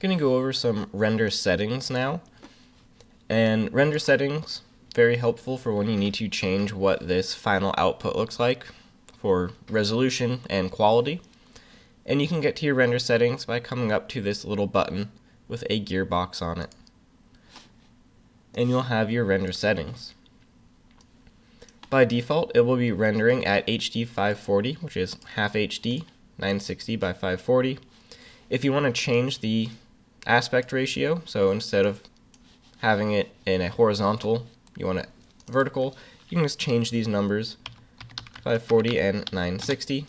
Going to go over some render settings now. And render settings, very helpful for when you need to change what this final output looks like for resolution and quality. And you can get to your render settings by coming up to this little button with a gearbox on it. And you'll have your render settings. By default, it will be rendering at HD 540, which is half HD, 960 by 540. If you want to change the aspect ratio, so instead of having it in a horizontal, you want it vertical, you can just change these numbers, 540 and 960.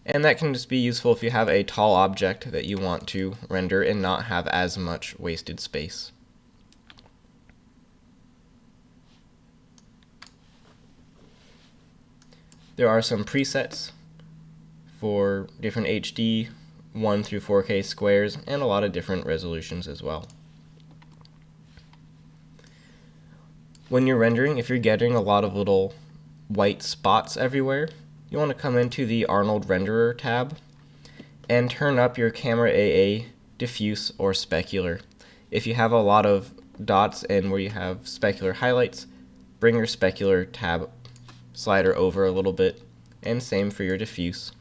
And that can just be useful if you have a tall object that you want to render and not have as much wasted space. There are some presets for different HD 1 through 4K squares and a lot of different resolutions as well. When you're rendering, if you're getting a lot of little white spots everywhere, you want to come into the Arnold Renderer tab and turn up your camera AA, diffuse, or specular. If you have a lot of dots and where you have specular highlights, bring your specular tab slider over a little bit, and same for your diffuse.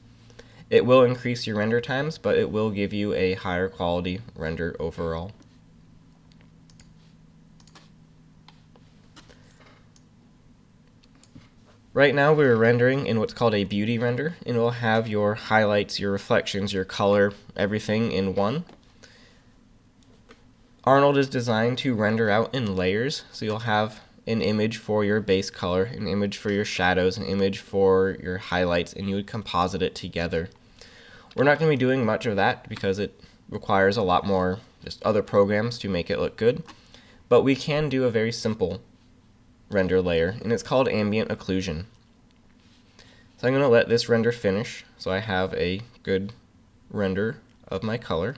It will increase your render times, but it will give you a higher quality render overall. Right now we're rendering in what's called a beauty render, and it will have your highlights, your reflections, your color, everything in one. Arnold is designed to render out in layers, so you'll have an image for your base color, an image for your shadows, an image for your highlights, and you would composite it together. We're not going to be doing much of that because it requires a lot more just other programs to make it look good, but we can do a very simple render layer, and it's called Ambient Occlusion. So I'm going to let this render finish so I have a good render of my color.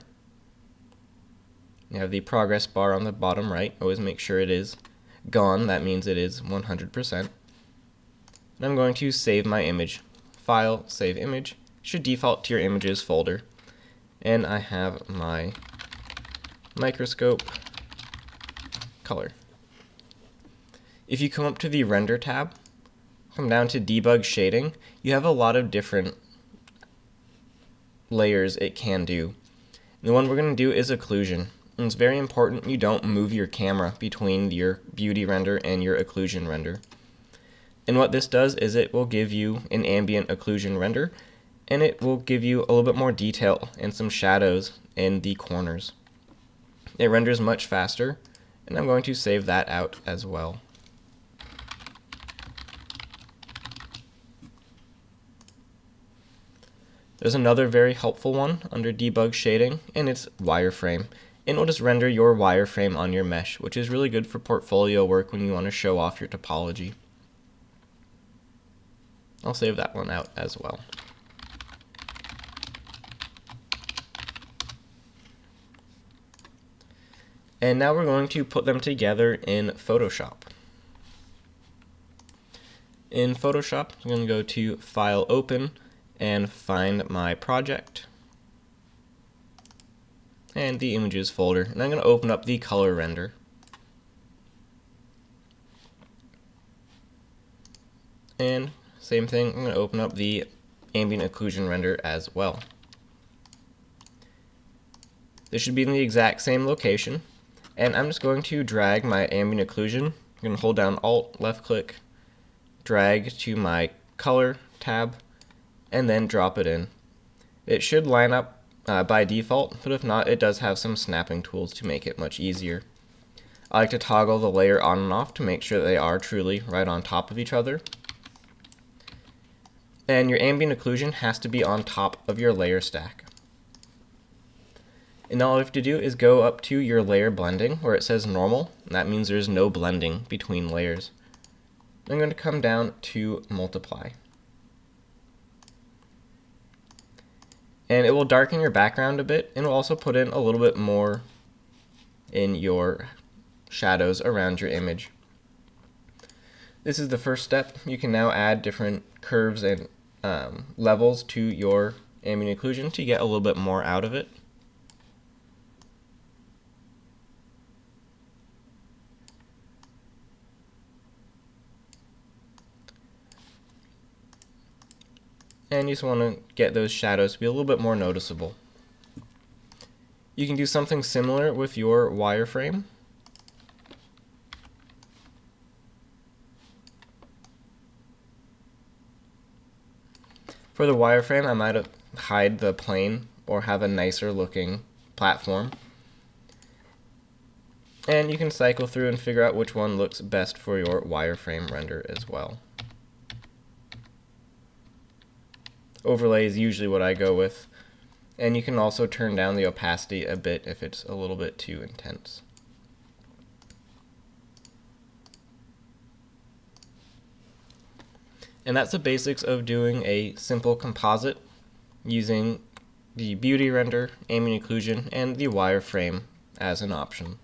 You have the progress bar on the bottom right. Always make sure it is gone. That means it is 100%. And I'm going to save my image. File, save image. Should default to your images folder. And I have my microscope color. If you come up to the render tab, come down to Debug Shading, you have a lot of different layers it can do. And the one we're going to do is occlusion. And it's very important you don't move your camera between your beauty render and your occlusion render. And what this does is it will give you an ambient occlusion render, and it will give you a little bit more detail and some shadows in the corners. It renders much faster, and I'm going to save that out as well. There's another very helpful one under Debug Shading, and it's wireframe. And it'll just render your wireframe on your mesh, which is really good for portfolio work when you want to show off your topology. I'll save that one out as well. And now we're going to put them together in Photoshop. In Photoshop, I'm going to go to File, Open, and find my project and the images folder, and I'm going to open up the color render. And same thing, I'm going to open up the ambient occlusion render as well. This should be in the exact same location, and I'm just going to drag my ambient occlusion. I'm going to hold down Alt, left click, drag to my color tab, and then drop it in. It should line up by default, but if not, it does have some snapping tools to make it much easier. I like to toggle the layer on and off to make sure they are truly right on top of each other. And your ambient occlusion has to be on top of your layer stack. And all you have to do is go up to your layer blending where it says normal, and that means there's no blending between layers. I'm going to come down to multiply. And it will darken your background a bit, and will also put in a little bit more in your shadows around your image. This is the first step. You can now add different curves and levels to your ambient occlusion to get a little bit more out of it. And you just want to get those shadows to be a little bit more noticeable. You can do something similar with your wireframe. For the wireframe, I might hide the plane or have a nicer looking platform. And you can cycle through and figure out which one looks best for your wireframe render as well. Overlay is usually what I go with, and you can also turn down the opacity a bit if it's a little bit too intense. And that's the basics of doing a simple composite using the beauty render, ambient occlusion, and the wireframe as an option.